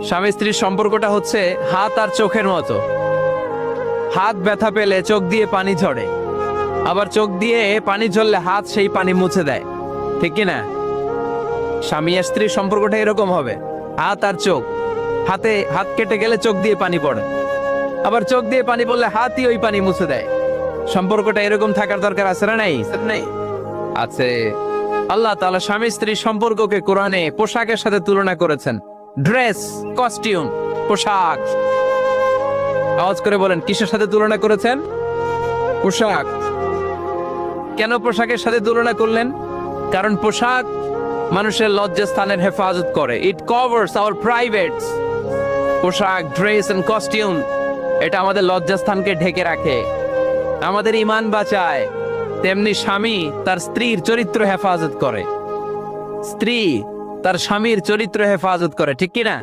স্বামী স্ত্রীর সম্পর্কটা হচ্ছে হাত আর চোখের মতো। হাত ব্যথা পেলে চোখ দিয়ে পানি ঝরে, আবার চোখ দিয়ে পানি ঝরলে হাত সেই পানি মুছে দেয়, ঠিক কিনা? স্বামী আর স্ত্রীর সম্পর্কটা এরকম হবে, হাত আর চোখ। হাত কেটে গেলে চোখ দিয়ে পানি পড়ে, আবার চোখ দিয়ে পানি পড়লে হাতই ওই পানি মুছে দেয়। সম্পর্কটা এরকম থাকার দরকার আছে না নাই? আছে। আল্লাহ তাআলা স্বামী স্ত্রীর সম্পর্ককে কোরআনে পোশাকের সাথে তুলনা করেছেন। ড্রেস, কস্টিউম, পোশাক। আওয়াজ করে বলেন, কিসের সাথে তুলনা করেছেন? পোশাক। কেন পোশাকের সাথে তুলনা করলেন? কারণ পোশাক মানুষের লজ্জাস্থানের হেফাজত করে। ইট কভারস আওয়ার প্রাইভেটস। পোশাক, ড্রেস এন্ড কস্টিউম, এটা আমাদের লজ্জাস্থানকে ঢেকে রাখে, আমাদের ঈমান বাঁচায়। তেমনি স্বামী তার স্ত্রীর চরিত্র হেফাজত করে, স্ত্রী তার স্বামীর চরিত্র হেফাজত করে, ঠিক কিনা?